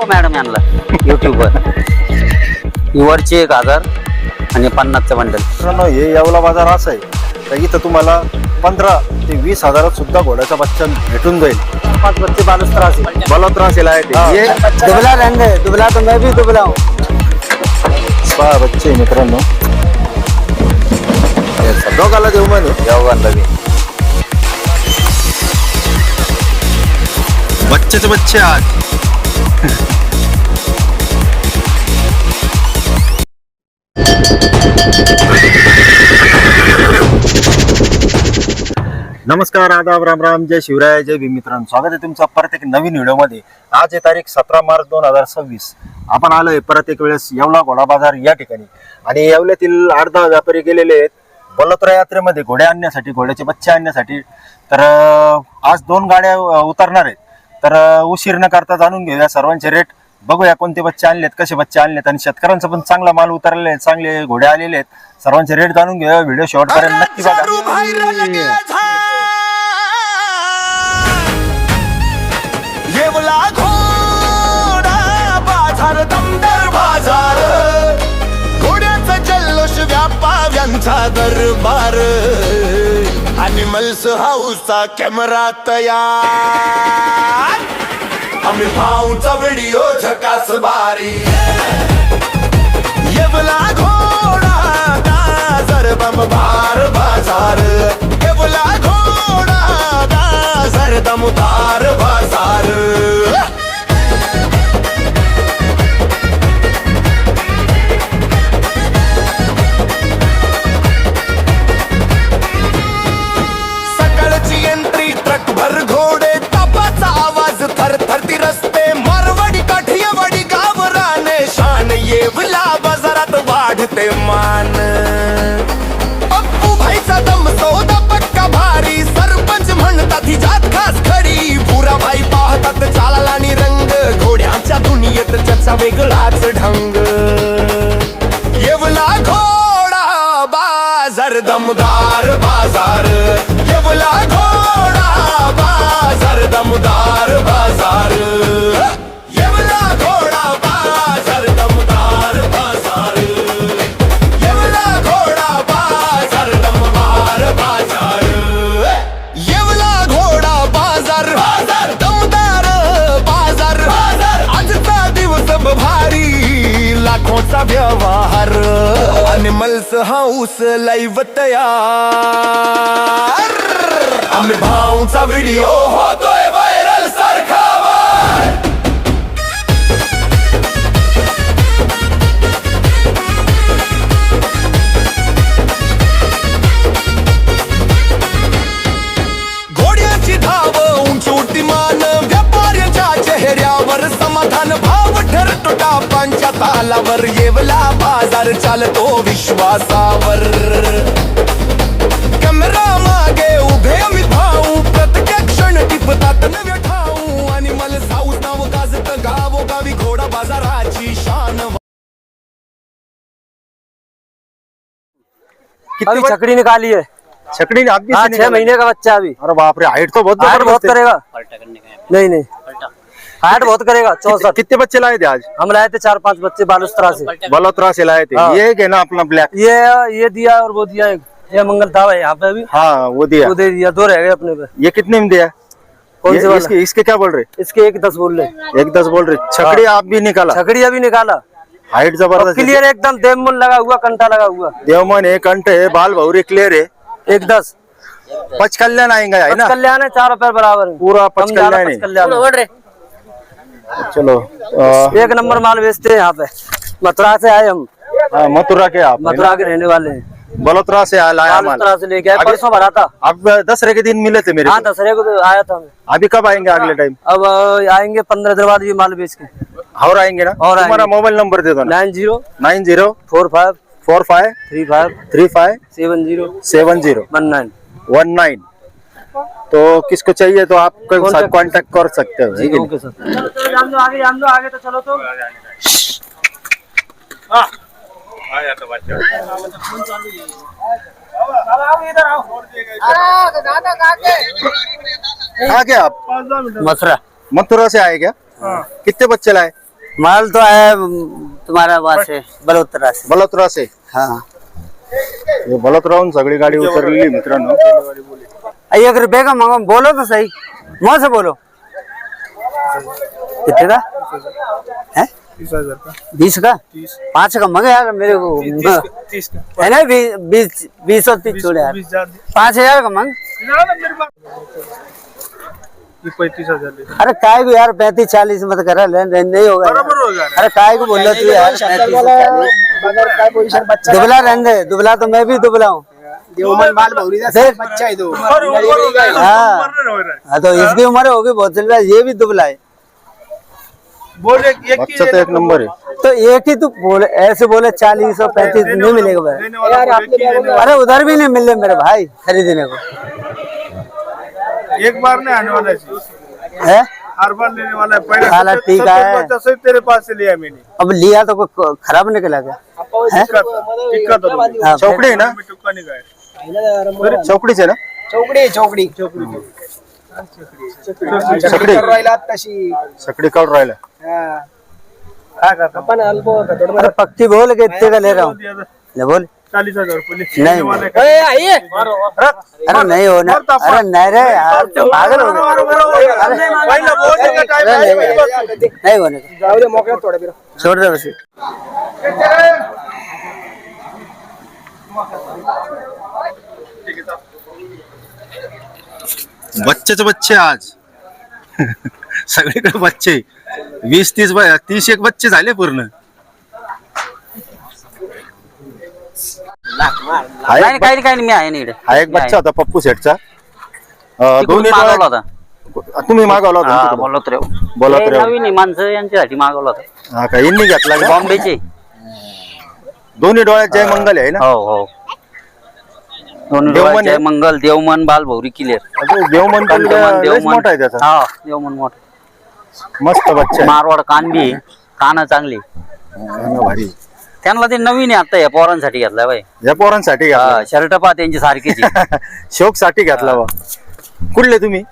Madam यांना युट्यूबवर वरचे 1000 आणि 50चं बंडल. मित्रांनो, हे येवला बाजार असं आहे तर इथं तुम्हाला 15 ते 20 हजारात सुद्धा घोड्याचा बच्चा भेटून जाईल. 5 बच्चे बालुस्त्रास बलोत्रा आहे ये दुबला रहने दुबला तो मैं भी दुबला हूँ. 6 बच्चे मित्रांनो, दोघाला देऊ म्हणे देवगणला बी बच्चेचे बच्चे आज. नमस्कार, आदाब, राम राम, जय शिवराय, जय भीम. मित्रांनो, स्वागत आहे तुमचं परत एक नवीन व्हिडिओमध्ये. आज आहे तारीख 17 मार्च 2026. आपण आलोय परत एक वेळेस येवला घोडा बाजार या ठिकाणी. आणि येवल्यातील 8-10 व्यापारी गेलेले आहेत बलोत्रा यात्रेमध्ये घोडे आणण्यासाठी, घोड्याचे बच्चे आणण्यासाठी. तर आज 2 गाड्या उतरणार आहेत. तर उशीर न करता जाणून घेऊया सर्वांचे रेट, बघूया कोणते बच्चे आणलेत, कसे बच्चे आणलेत. आणि शेतकऱ्यांचा पण चांगला माल उतरलेला आहे, चांगले घोडे आलेले आहेत. सर्वांचे रेट जाणून घेऊया. व्हिडिओ शेवटपर्यंत नक्की बघा. येवला घोडा बाजार, दमदार बाजार, घोड्याचा जल्लोष, व्यापाऱ्यांचा दरबार, ॲनिमल्स हाऊसचा कॅमेरा तयार, आम्ही भाऊचा व्हिडिओ झकास भारी. येवला घोडा बाजार, दमदार बाजार, येवला घोडा बाजार, दमदार बाजार. सकाळची एंट्री, ट्रक भर घोडे, तापाचा आवाज, थरथरती रस्ते, मारवाडी, काठियावाडी, गावराने शान, येवला बाजारात वाढते मान. अप्पू भाईचा दम सौदा पक्का भारी, सरपंच म्हणतात ही जात खास खरी, पुरा भाई पाहतात चालाला आणि रंग, घोड्याच्या दुनियेत त्याचा वेगळाच ढंग. येवला घोडा बाजार, दमदार बाजार, येवला घोडा बाजार, दमदार बाजार, येवला घोडा बाजार, दमदार बाजार, येवला घोडा बाजार, दमदार बाजार, येवला घोडा बाजार, दमदार बाजार, आजचा दिवस भारी, लाखोचा व्यवहार, ॲनिमल्स हाऊस लाईव्ह तयार, आम्ही भाऊचा व्हिडिओ होतोय व्हायरल सारखा. घोड्याची धाव, उंच उटी मान, व्यापाऱ्याच्या चेहऱ्यावर समाधान, भाव ठरतो टापांच्या तालावर, येवला बाजार चालतो विश्वासावर. कॅमेरा मागे उभे आम्ही भाऊ, प्रत्येक क्षण टिपतात नव्या ठाऊ, आणि मला साऊस नाव गाजत गावोगावी, घोडा बाजाराची शान. अभी छकड़ी निकाली है. छकड़ी ने अभी हाँ, 6 महीने का बच्चा अभी. अरे बाप रे, हाइट तो बहुत हाइट बहुत जबरदस्त है. करेगा. नहीं हाइट बहुत करेगा. 64. कितने बच्चे लाए थे आज? हम लाए थे 4-5 बच्चे बालुस्त्रा से. बलोत्रा से लाए थे. हाँ. ये है ना अपना ब्लैक. ये दिया और वो दिया एक. ये मंगल था यहाँ पे अभी. हाँ, वो दिया. वो दे दिया. 2 रह गए अपने पे. ये कितने में दिया? कौन से वाला? इसके क्या बोल रहे? इसके 1-10 बोल रहे. 1-10 बोल रहे. छकड़ी आप भी निकाला? छकड़ी अभी निकाला. हाइट जबरदस्त. क्लियर एकदम, देवमन लगा हुआ, कंटा लगा हुआ. देवमन है, कंठ है, बाल भौरी क्लियर है. 1-10 पचकल्याण आएंगे है ना? कल्याण है, 4 पैर बराबर है. पूरा पचकल्याण है. चलो 1 नंबर माल बेचते हैं यहाँ पे. मथुरा से आए हम. मथुरा के आप मथुरा के रहने वाले हैं. बलोत्रा से लाया माल. मथुरा से लेके आए, परसों भरा था. अब दसरे के दिन मिले थे मेरे हाँ, को. 10 को तो आया था. अभी कब आएंगे अगले टाइम? अब आएंगे 15 दिन बाद ये माल बेच के. और आएंगे ना? और तुम्हारा मोबाइल नंबर दे दो ना. 90 45 45 35 35 70 70 19. तो किसको चाहिए तो आप साथ कांटेक्ट कर सकते हो. Okay sir. चलो आगे तो चलो तो. कहाँ के आप? मथुरा. मथुरा से आए क्या? कितने बच्चे लाए? माल तो है तुम्हारा वहाँ से बलोत्रा से। बलोत्रा से हाँ बलोत्राहून सगळी गाडी उतरलेली मित्रांनो. 1 रुपये का मांगो, बोलो तो सही, मुँह से बोलो। कितने का है? 20 का 5 का मंगे यार मेरे को। 30 का है ना 20 और 30 छोड़े यार, 5000 का मंग। 35,000 अरे काय को यार 35-40 मत करा, नहीं होगा यार। अरे काय को बोल रहा तू यार 35? दुबला रहने दे, दुबला तो मैं भी दुबला हूँ। हाँ तो इसकी उम्र होगी बहुत, चल रहा है, ये भी दुबला है। बोले बच्चा तो एक नंबर है. तो एक ही तू बोले, ऐसे बोले 40 और 35 नहीं मिलेगा भाई। अरे उधर भी नहीं मिल रहे मेरे भाई खरीदने को। एक बार नहीं आने वाला है हर बार लेने वाला है। पहले हाला ठीक है, बच्चा तेरे पास से लिया मैंने। अब लिया तो कोई खराब निकला क्या? टिक्का तो हाँ, चौकडी आहे ना, टुक्का नहीं गया। चौकडीच आहे ना, चौकडी चौकडी सकडी तशी सकडी काढून राहिला. क्या करता आपण अल्प होता थोडं. अरे पक्की बोल के इतने का ले रहा हूँ, ले बोल। 40,000 रुपये नहीं वाले अरे नहीं होना, अरे नहीं रे यार पागल हो गए। पहिला बोलने का टाइम अरे है। नहीं होने का, जाऊ दे मोकळ्यात थोडं बिर. छोड़ दे बस। बच्चेच बच्चे आज सगळीकडे बच्चे 20-30 एक बच्चे झाले पूर्ण. हा नाही एक काही काही नाही, मी आहे ना इकडे. हा एक बच्चा होता पप्पू सेठचा. तिकडून दोन्ही मागवला होता. तुम्ही मागवला हा, होता बोलत रे. बोलत हे रे. नवीन आहे, माणसं यांच्यासाठी मागवला होता. हा का यांनी घेतला का? बॉम्बेचे. दोन्ही डोळ्यात जय मंगल आहे ना. हो हो दोन्ही देवमन डोळ्याचे आहे? मंगल, देवमन, बालभौरी क्लिअर. देवमन पण लयच मोठा आहे त्याचा. हा देवमन मोठा. मस्त बच्चा आहे. मारवाड कान बी कान चांगली. हा, भारी. त्यांना ते नवीन आहे आता, या पोरांसाठी घेतलाय बाई. या पोरांसाठी घेतला, शर्ट पहा त्यांची सारखीची. शोक साठी घेतला बा. कुठले तुम्ही?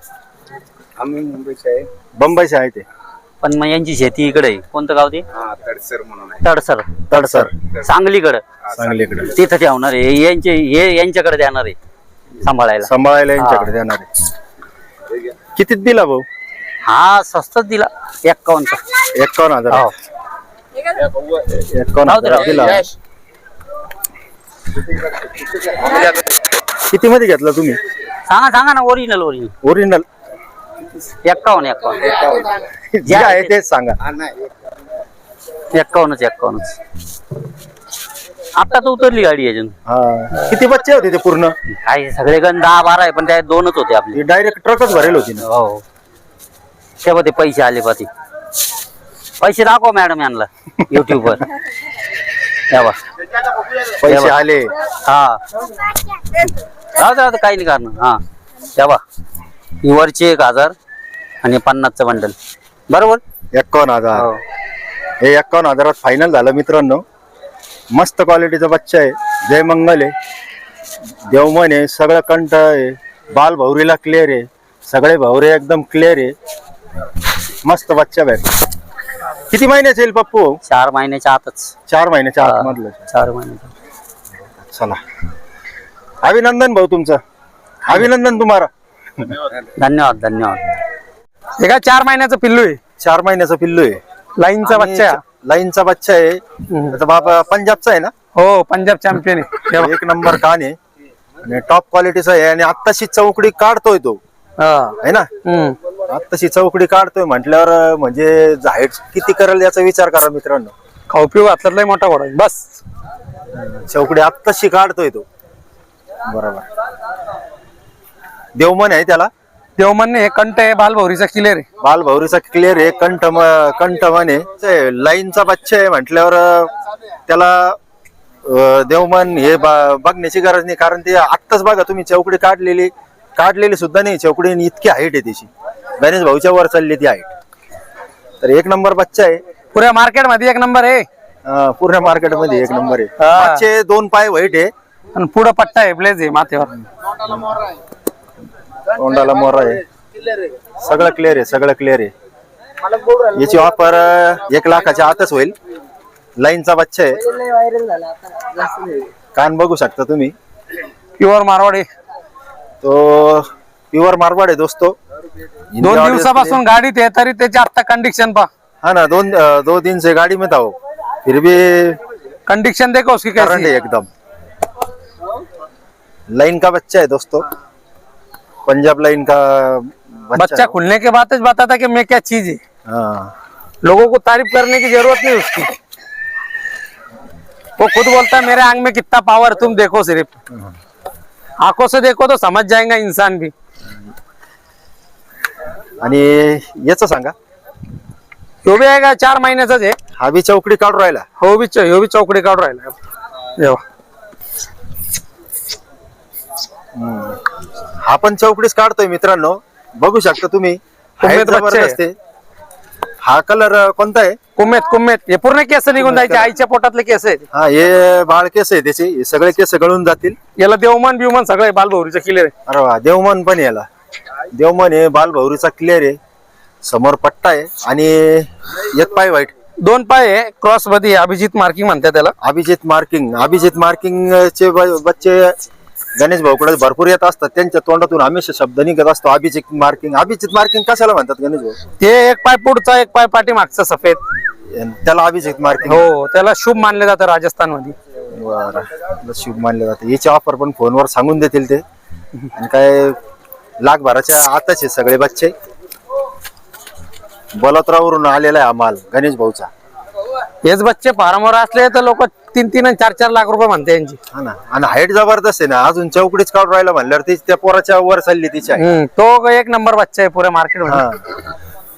आम्ही मुंबईचे आहे. बंबईचे आहे ते. पण मग यांची शेती इकडे आहे. कोणतं गाव ते? तडसर म्हणून आहे. तडसर. तडसर सांगलीकडे. सांगलीकडे तिथं ठेवणार आहे हे यांच्याकडे देणार आहे सांभाळायला. सांभाळायला यांच्याकडे देणार आहे. कितीत दिला भाऊ? हा स्वस्तच दिला 51चा. 51,000. हो 51,000 दिला. किती मध्ये घेतला तुम्ही? सांगा ना ओरिजिनल ओरिजिनल 51. जे आहे तेच सांगा. 51. आता तर उतरली गाडी अजून. हा किती बच्चे होते ते पूर्ण? काय सगळे गण 10-12 आहे, पण त्यात 2च होते आपले. डायरेक्ट ट्रकच भरेल होती ना. हो तेव्हा ते पैसे आले पाती. पैसे दाखवा मॅडम यांना युट्यूब वर. तेव्हा पैसे आले. हा राहू काही नाही कारण. हा तेव्हा ही वरची 1,000 आणि 50चं बंडल बरोबर. 51,000. हो. हे 51,000 फायनल झालं मित्रांनो. मस्त क्वालिटीचा बच्चा आहे. जय मंगल आहे, देवमन आहे, सगळं कंठ आहे, बाल भौरीला क्लिअर आहे, सगळे भौरे एकदम क्लिअर आहे. मस्त बच्चा भेटला. किती महिन्याचे येईल पप्पू? 4 महिन्याच्या आतच. 4 महिन्याच्या आतमधलं. 4 महिन्याच्या. चला अभिनंदन भाऊ तुमचं. अभिनंदन तुम्हाला. धन्यवाद. हे काय 4 महिन्याचं पिल्लू आहे. 4 महिन्याचा पिल्लू आहे. लाईनचा बच्चा आहे. लाईनचा बच्चा आहे. त्याचा बाप पंजाबचा आहे ना. हो पंजाब चॅम्पियन आहे. एक नंबर कान आहे आणि टॉप क्वालिटीचा आहे. आणि आत्ताशी चौकडी काढतोय तो आहे ना. आत्ताशी चौकडी काढतोय म्हटल्यावर म्हणजे हाईट किती करेल याचा विचार करा मित्रांनो. खाऊ पिऊ घातला लय मोठा घोडा आहे. बस चौकडी आत्ताशी काढतोय तो. बरोबर. देवमन आहे त्याला. देवमन हे कंठ आहे, बालभौरीचा क्लिअर आहे. बाल भौरीचा क्लिअर आहे. कंठ म्हणे लाईनचा बच्चा आहे म्हटल्यावर त्याला देवमन हे बघण्याची गरज नाही. कारण ते आत्ताच बघा तुम्ही चौकडी काढलेली सुद्धा नाही. चौकडी इतकी हाईट आहे त्याची. गणेश भाऊच्या वर चालली ती हाईट. तर एक नंबर बच्चा आहे. पुऱ्या मार्केट मध्ये 1 नंबर आहे. पूर्ण मार्केट मध्ये 1 नंबर आहे. मागचे 2 पाय व्हाईट आहे आणि पुढं पट्टा आहे, ब्लेज आहे माथ्यावर. तोंडाला मोरा आहे. सगळं क्लिअर आहे. याची ऑफर 1 लाखाच्या आतच होईल. लाईनचा बच्चा आहे. कान बघू शकता तुम्ही. प्युअर मारवाडी. तो प्युअर मारवाड आहे दोस्तो. 2 दिवसापासून गाडीत आहे तरी त्याची आता कंडिशन पा. हाँ ना, 2 दिन से गाड़ी में था वो, फिर भी कंडीशन देखो उसकी करंट कैसी है है। एकदम. लाइन का बच्चा है दोस्तों, पंजाब लाइन का बच्चा है. खुलने के बाद बताता कि मैं क्या चीज है। हाँ, लोगों को तारीफ करने की जरूरत नहीं उसकी, वो खुद बोलता है मेरे आंख में कितना पावर, तुम देखो सिर्फ आंखों से देखो तो समझ जाएगा इंसान भी। आणि याचं सांगा. ह्यो बी आहे का 4 महिन्याचाच आहे. हा बी चौकडी काढून राहिला. ह्यो बी चौकडी काढून राहिला. जेव्हा हा पण चौकडीच काढतोय मित्रांनो, बघू शकता तुम्ही. कुमेत height बच्चा आहे. जबरदस्त आहे. हा कलर कोणता आहे? कुमेत हे पूर्ण केस निघून जायचे, आईच्या पोटातले केस आहेत. हा, हे बाळ केस आहे त्याचे, हे सगळे केस गळून जातील. याला देवमन बिवमन सगळे बालभौरीचं क्लिअर आहे. अरे वा, देवमन पण याला देवमन आहे, बालभौरीचा क्लिअर आहे. समोर पट्टा आहे आणि एक पाय व्हाईट. 2 पाय आहे, क्रॉस मध्ये अभिजित मार्किंग म्हणतात त्याला. अभिजित मार्किंग चे बच्चे गणेश भाऊकडे भरपूर येत असतात. त्यांच्या तोंडातून हमेशा शब्द निघत असतो अभिजित मार्किंग कशाला म्हणतात गणेश भाऊ? ते 1 पाय पुढचा 1 पाय पाठीमागचा सफेद, त्याला अभिजित मार्किंग. हो त्याला शुभ मानले जातं राजस्थान मध्ये. बरं, शुभ मानले जाते. याची ऑफर पण फोनवर सांगून देतील ते. आणि काय लाखभराच्या आताच आहे सगळे बच्चे. बलत्रावरून आलेला आहे हा माल गणेश भाऊचा. हेच बच्चे फार्मवर असले तर लोक 3-3 आणि 4-4 लाख रुपये म्हणते यांची. हा ना, आणि हाईट जबरदस्त आहे ना. अजून चौकडीच काढून राहिला म्हणल्यावर ती त्या पोराच्या वर चालली तिच्या. तो 1 नंबर बच्चा आहे पुऱ्या मार्केट मध्ये. हा,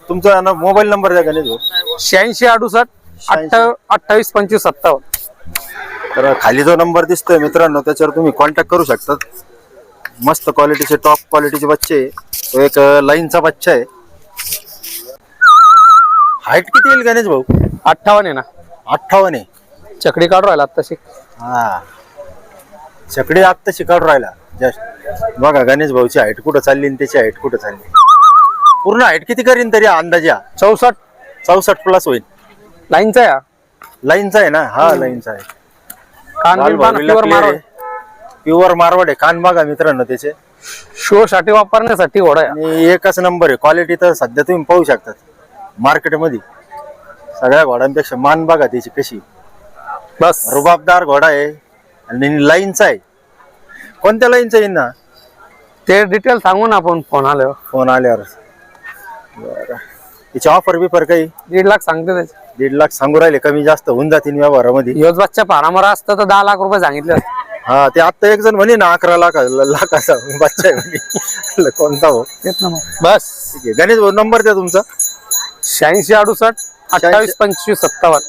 तुमचा मोबाईल नंबर द्या गणेश भाऊ. 86 68 28 25 57. तर खाली जो नंबर दिसतोय मित्रांनो, त्याच्यावर तुम्ही कॉन्टॅक्ट करू शकता. मस्त क्वालिटीचे, टॉप क्वालिटीचे बच्चे. तो एक लाईनचा बच्चा आहे. हाईट किती येईल गणेश भाऊ? 58 आहे ना. 58 आहे. चकडी काढून राहिला तशी. हा, छकडी आत्ता शिकाडून राहिला जस्ट. बघा गणेश भाऊची हाईट कुठं चालली आणि त्याची हाईट कुठं चालली. पूर्ण हाईट किती करीन तरी अंदाजे? 64 प्लस होईल. लाईनचा आहे. लाईनचा आहे ना? हा, लाईनचा आहे. कान बिन पण प्युअर मारवाड. प्युअर मारवाड आहे. कान बघा मित्रांनो त्याचे. शो साठी वापरण्यासाठी घोडा आहे. आणि एकच नंबर आहे. क्वालिटी तर सध्या तुम्ही पाहू शकता मार्केटमध्ये. सगळ्या घोड्यांपेक्षा मान बघा त्याची कशी. बस रुबाबदार घोडा आहे आणि लाईनचा आहे. कोणत्या लाईनचा येईल ना ते डिटेल सांगू ना आपण फोन आल्यावर. बरं, त्याची ऑफर बिफर काही? 1.5 लाख सांगते त्याचे. 1.5 लाख सांगू राहिले. कमी जास्त होऊन जातील व्यवहारामध्ये. योज बच्चा फार्मवर असतं तर 10 लाख रुपये सांगितले. हा, ते आता एक जण म्हणे ना 11 लाखाचा बच्चा आहे म्हणे. कोणता भाऊ? तेच ना मग. बस ठीक आहे गणेश भाऊ, नंबर द्या तुमचा. 86 68 28 25 57.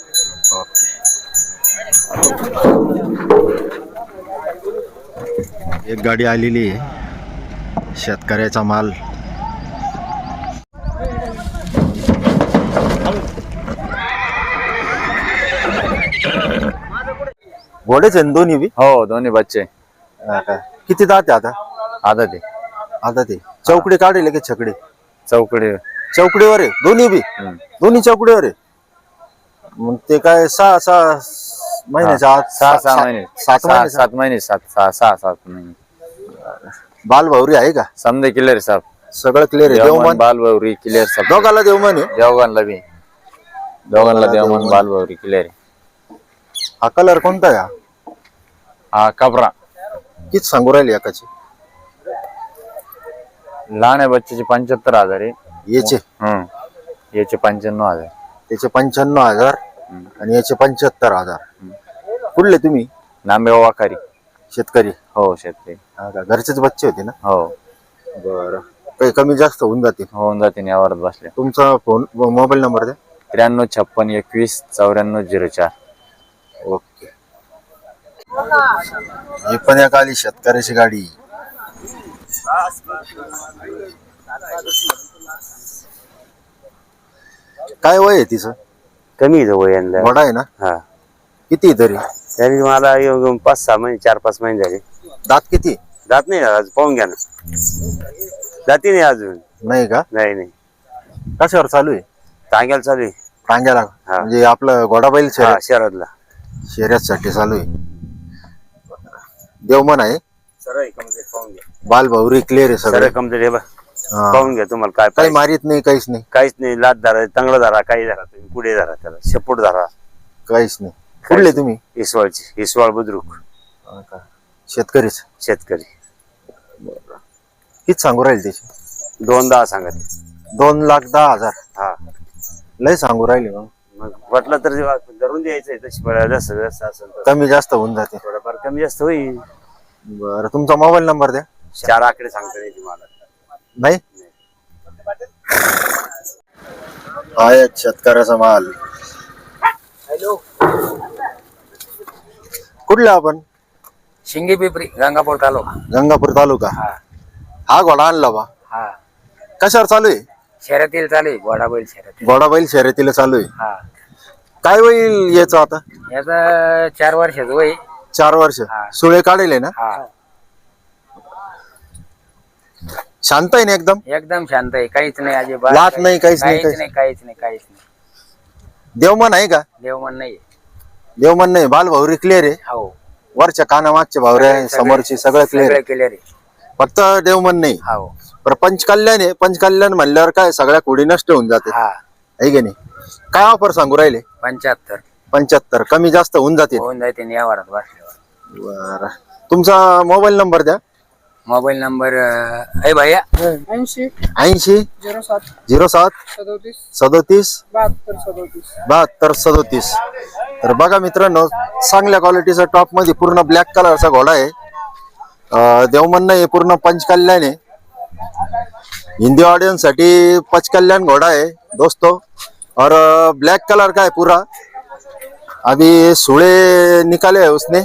एक गाडी आलेली आहे, शेतकऱ्याचा माल. घोडेच आहे दोन्ही बी? हो, दोन्ही बच्चे. हा का? किती दात आहे आता? आता ते चौकडी काढेल की छकडी? चौकडे. चौकडीवर आहे दोन्ही बी. दोन्ही चौकडीवर आहे. मग ते काय 6 महिन्याच्या आत? 6 महिने. 7 महिने. 7 महिने. 6-7 महिने. बालभौरी आहे का? समजे क्लिअर साहेब. सगळं क्लिअर आहे. देवमन बालभौरी क्लिअर सब. दोघाला देवमन आहे. देवगणला बी. दोघांना देवमन बालभौरी क्लिअर आहे. हा कलर कोणता आहे? हा कबरा. किती सांगू राहिले एकाची? लहान आहे बच्च्याचे 75,000 आहे. याचे याचे 95,000. त्याचे 95,000 आणि याचे 75,000. कुठले तुम्ही? नांबेगाव वाखारी. शेतकरी? हो, शेतकरी. हा का? घरचेच बच्चे होते ना? हो. बरं, काही कमी जास्त होऊन जातील. होऊन जाते यावर बसले. तुमचा फोन मोबाईल नंबर द्या. 93 56 21 94 04. ओके. ही पण एक आली शेतकऱ्याची गाडी. काय वय आहे तिचं? कमी आहे वय यंदा. मोठा आहे ना? हा, किती तरी? तरी मला 5-6 महिने 4-5 महिने झाले. दात किती? दात नाही आज पाहून घ्या ना. दाती नाही अजून. नाही का? नाही. कशावर चालू आहे? टांग्याला चालू आहे टांग्याला हा. म्हणजे आपलं घोडाबैल हा, शहरातला शर्यतसाठी चालू आहे. देवमन आहे, सरळ कम्प्लीट पाहून घ्या, बाल भौरी क्लिअर आहे सरळ सगळं. कम्प्लीट हे बघ हा. पाहून घ्या तुम्हाला काय काही पाहिजे. मारित नाही, काहीच नाही. काहीच नाही, लात धरा, चांगलं धरा, काही धरा, तुम्ही पुढे धरा, त्याला शेपूट धरा. काहीच नाही. कुठले तुम्ही? इसवाळ बुद्रुक, हा का? शेतकरीच. शेतकरी. किती सांगू राहील त्याची? 2,10 सांगत. 2,10,000. हा, लय सांगू राहिले मग. मग वाटलं तर जेव्हा धरून द्यायचंय तशी जसं जसं असेल तसं. कमी जास्त होऊन जाते. थोडंफार कमी जास्त होईल. बरं, तुमचा मोबाईल नंबर द्या. 4 आकडे सांगता येते मला. नाही आहे शेतकऱ्याचा माल. कुठला आपण? शिंगे पिपरी, गंगापूर तालुका. गंगापूर तालुका. हा घोडा आणला बा. हा, कशावर चालू आहे? शर्यतील चालू आहे, घोडाबैल शर्यत. घोडाबैल शर्यतीला चालू आहे. हा, काय होईल याचं आता? याचा 4 वर्षाचं वय. 4 वर्ष. हा. सुळे काढले ना? हा, शांत आहे ना एकदम? एकदम शांत आहे, काहीच नाही अजिबात. लात नाही, काहीच नाही, काहीच नाही, काहीच नाही, काहीच नाही. देवमन आहे का? देवमन नाही. देवमन नाही. बाल भौरी क्लिअर आहे. हो, वरच्या कानामागच्या भावऱ्या समोरची सगळं क्लिअर आहे. क्लिअर आहे. फक्त देवमन नाही. हो. पण पंचकल्याण आहे. पंचकल्याण म्हणल्यावर काय सगळ्या खोडी नष्ट होऊन जाते, हा, आहे की नाही? काय ऑफर सांगू राहिले? 75 75. कमी जास्त होऊन जाते. होऊन जाते यावरात बसल्यावर. बरं, तुमचा मोबाईल नंबर द्या. मोबाईल नंबर आहे भैया 80 07 07 37 72 37. तर बघा मित्रांनो, चांगल्या क्वालिटीचा टॉप मध्ये पूर्ण ब्लॅक कलरचा घोडा आहे. देवमन नाही, पूर्ण पंचकल्याण आहे. हिंदी ऑडियन्स साठी पंचकल्याण घोड़ा है दोस्तों. और ब्लैक कलर का है पूरा. अभी सूळे निकाले है उसने.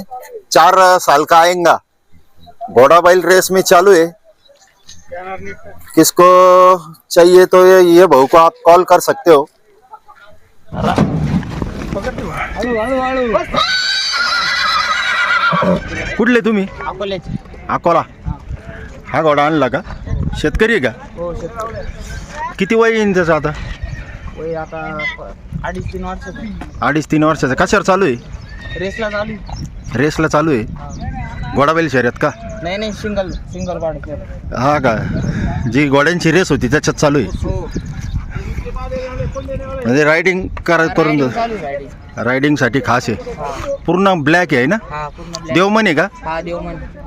4 साल का आएगा. घोड़ा बैल रेस में चालू है. किसको चाहिए तो ये भाऊ को आप कॉल कर सकते हो. कुठले तुम्ही? अकोला. हा घोडा आणला का? शेतकरी आहे का? किती वय येईन त्याचं आता? 2.5-3 वर्षाचा. कशावर चालू आहे? रेसला चालू आहे. घोडाबैल शर्यत का? नाही सिंगल गाडी. हा का? जी घोड्यांची रेस होती त्याच्यात चालू आहे. म्हणजे रायडिंग करून रायडिंग साठी खास आहे. पूर्ण ब्लॅक आहे ना? देवमन आहे का?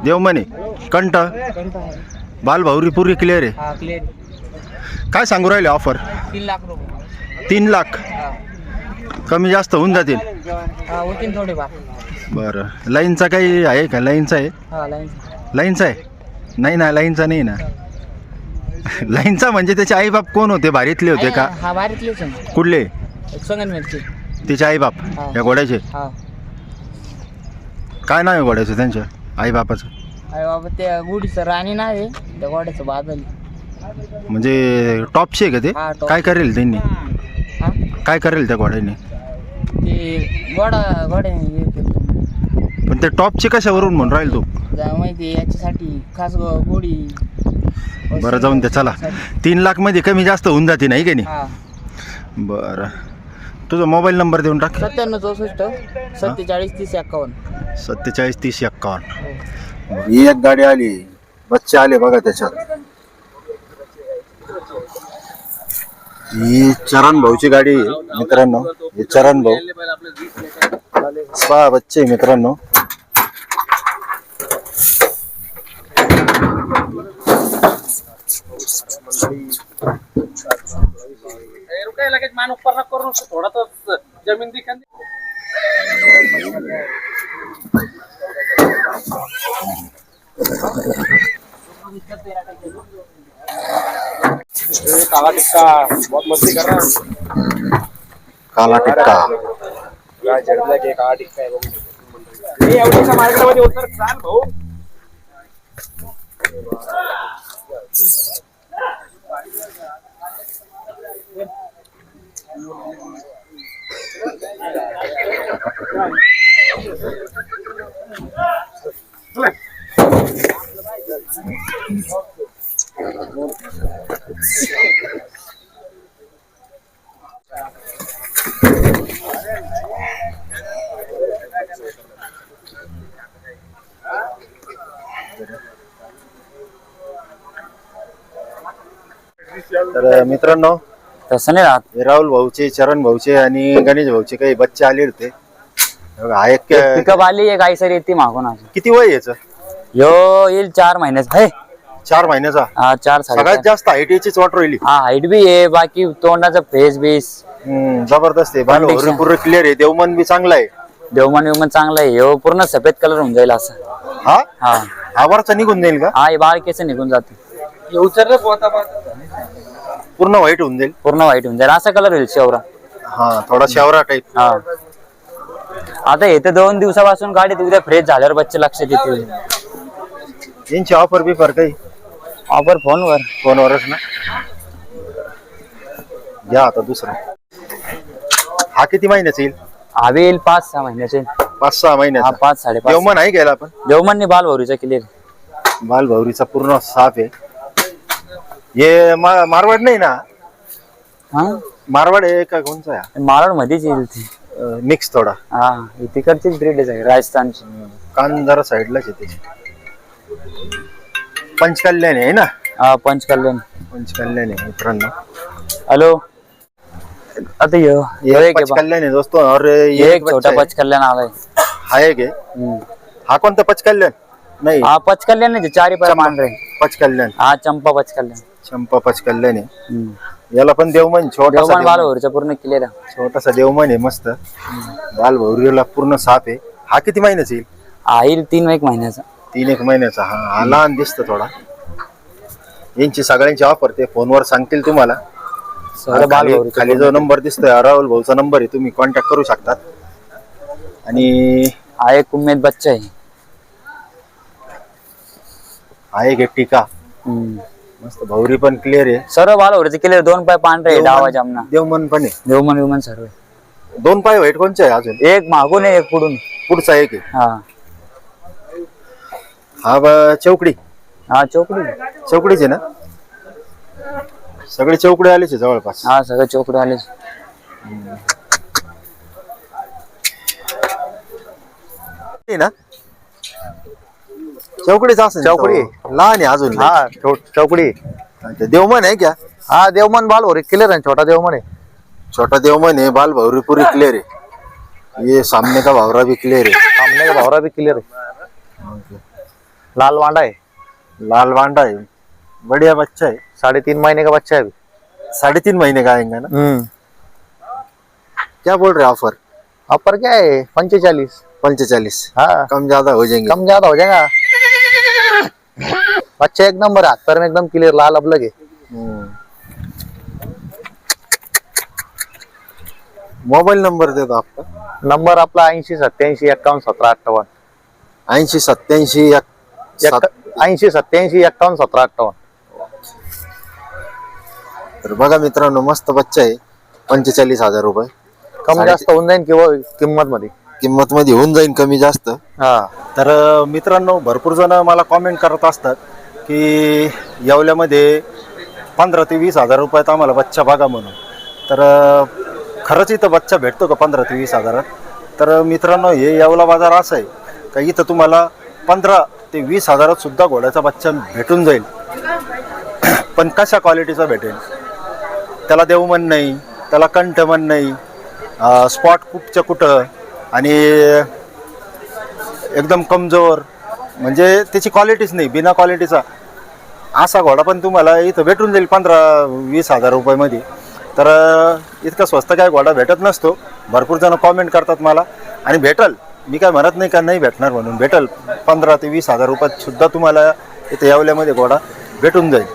देवमन आहे. कंठ बाल भाऊरी पूर्वी क्लिअर आहे. काय सांगू राहिले ऑफर? 3 लाख रुपये. 3 लाख. कमी जास्त होऊन जातील. होतील थोडेफार. बरं, लाईनचा काही आहे का? लाईनचा आहे? लाईनचा आहे? नाही ना, लाईनचा नाही ना. लाईनचा म्हणजे त्याचे आई बाप कोण होते? भारीतले होते का? हा, भारीतलेच आहे. कुठले? संगमनेरचे. त्याचे आई बाप या घोड्याचे? काय नाव आहे घोड्याचं त्यांच्या आई बापाचं? अरे बाबा, त्या गुढीचं राणी नाव आहे, त्या घोड्याचं बादल. म्हणजे टॉपचे आहे का ते? हा, टॉप. काय करेल त्यांनी? हा, काय करेल त्या घोड्याने? ते घोड्या हे केलं. पण ते टॉपचे कशावरून म्हणून राहील तू? माहिती याच्यासाठी खास गोडी. बरं, जाऊन दे चला. 3 लाख मध्ये कमी जास्त होऊन जाते नाही का नाही? हा, बरं, तुझा मोबाईल नंबर देऊन टाक. 97 64 47 30 51. 47 30 51. ही एक गाडी आली, बच्चे आले बघा त्याच्यात. ही चरण भाऊची गाडी आहे मित्रांनो. हे चरण भाऊ 6 बच्चे मित्रांनो. लगेच मान ऊपर करून थोडा तो जमीन दिखा. काला टिक्का बहुत मस्ती कर रहा है. काला टिक्का. झडला के काला टिक्का आहे बघू. हे एवढ्याच्या मार्केटमध्ये उतर चाल भाऊ. तर मित्रांनो तसं नाही राहत. हे राहुल भाऊचे, चरण भाऊचे आणि गणेश भाऊचे काही बच्चे आले होते. हा एक पिकअप आली एक आई सर येते मागून अजून. किती वय याचं? यो येईल 4 महिन्याचा आहे. 4 महिन्याचा. हा 4 सगळ्यात जास्त हाईट याचीच वाट राहिली. हा हाईट बी आहे, बाकी तोंडाचा फेस बीस जबरदस्त आहे. बाल Condition. पूर्ण क्लिअर आहे. देवमन बी चांगला आहे. देवमन विमन चांगला आहे. ह्यो पूर्ण सफेद कलर होऊन जाईल असं. हा हा आवारचा निघून जाईल का? हा हे बाळ केस निघून जाते. पूर्ण व्हाईट होऊन जाईल. पूर्ण व्हाईट होऊन जाईल असा कलर होईल शेवरा. हा थोडा शेवरा टाईप. हा आता येते 2 दिवसापासून गाडीत, उद्या फ्रेश झाल्यावर बच्चे लक्षात येतील. यांची ऑफर बिफर काही ऑफर फोनवर. फोनवरच ना. घ्या आता दुसरा. हा किती महिन्याचा येईल? हवे येईल 5-6 महिन्याचे. 5-6 हा महिन्याचा. 5-5.5. देवमन आहे घ्यायला आपण. देवमनने बाल भरूचा क्लिअर. बाल भौरीचा पूर्ण साफ आहे. हे मारवाड नाही ना? हा मारवाड आहे का कोणचा आहे? मारवाड मध्येच येईल ती. मिक्स थोडा. हा तिकडचीच ब्रीड आहे राजस्थानची. कान जरा साईडलाच येते. पंचकल्याण आहे ना? हा पंचकल्याण. पंचकल्याण आहे मित्रांनो. हॅलो आता यो ये पंचकल्याण आहे दोस्तों. और ये एक छोटा पंचकल्याण आलाय. हा एक आहे. हा कोणता पंचकल्याण? नाही हा पंचकल्याण नाही, 4 पाय पांढरे. पंचकल्याण. हा चंपा पंचकल्याण. चंपा पंचकल्याण आहे. याला पण देवमन देवमन बाल भरूचा पूर्ण क्लिअर आहे. छोटासा देवमन आहे मस्त. बाल भौरीला पूर्ण साफ आहे. हा किती महिन्याचा येईल? हा येईल 3 महिन्याचा. 3 महिन्याचा. हा लहान दिसतो थोडा. यांची सगळ्यांची ऑफर ते फोनवर सांगतील तुम्हाला. सगळं बाल खाली भरूचा. खाली जो नंबर दिसतोय राहुल भाऊचा नंबर आहे, तुम्ही कॉन्टॅक्ट करू शकतात. आणि हा एक उमेद बच्चा आहे. हा एक टीका मस्त. भौरी पण क्लिअर आहे. सर्व बाल भरूचे क्लिअर. 2 पाय पांढरे, डावा जामना. देवमन पण आहे. देवमन विमन सर्व. 2 पाय व्हाईट कोणचे आहे अजून? एक मागून आहे, एक पुढून. पुढचा एक आहे. हा हा चौकडी. हा चौकडी. चौकडीच आहे ना? सगळे चौकडे आलेच आहे जवळपास. हा सगळे चौकडे आले. ना चौकडीच असं. चौकडी. लहान आहे अजून. हाँ चौकड़ी. अच्छा, देवमन है क्या? हाँ देवमन बाल भौरी क्लियर है. छोटा देवमन है. छोटा देवमन है. बाल भौरी पूरी क्लियर है. ये सामने का भावरा भी क्लियर है. सामने का भौरा भी क्लियर है. लाल वांडा है. लाल वांडा है. बढ़िया बच्चा है. 3.5 महीने का बच्चा है अभी. 3.5 महीने का आएगा ना? क्या बोल रहे ऑफर? ऑफर क्या है? 45. 45. हाँ कम ज्यादा हो जाएंगे. कम ज्यादा हो जाएगा. बच्चा एक नंबर है. हाथ पैर में एकदम क्लियर लाल अब लगे. मोबाइल नंबर दे दो आपका. नंबर आपला 80 87 51 17 58. 80 87 80 87 51 17 58. तर बघा मित्रांनो मस्त बच्चा आहे. 45,000 रुपये. कम जास्त होऊन जाईल किंवा किंमत मध्ये. किंमत मध्ये होऊन जाईल कमी जास्त. हा तर मित्रांनो भरपूर जण मला कॉमेंट करत असतात की येवल्यामध्ये 15 ते 20,000 रुपयात आम्हाला बच्चा बघा म्हणून. तर खरंच इथं बच्चा भेटतो का 15 ते 20,000? तर मित्रांनो हे येवला बाजार असं आहे का इथं तुम्हाला 15 ते 20,000 सुद्धा घोड्याचा बच्चा भेटून जाईल. पण कशा क्वालिटीचा भेटेल? त्याला देवमन नाही, त्याला कंठमन नाही, स्पॉट कुठच्या कुठं, आणि एकदम कमजोर, म्हणजे त्याची क्वालिटीच नाही, बिना क्वालिटीचा असा घोडा पण तुम्हाला इथं भेटून जाईल 15-20,000 रुपयामध्ये. तर इतका स्वस्त काय घोडा भेटत नसतो. भरपूर जण कॉमेंट करतात मला, आणि भेटल, मी काय म्हणत नाही का नाही भेटणार म्हणून, भेटल 15 ते 20,000 रुपयात सुद्धा तुम्हाला इथं येवल्यामध्ये घोडा भेटून जाईल.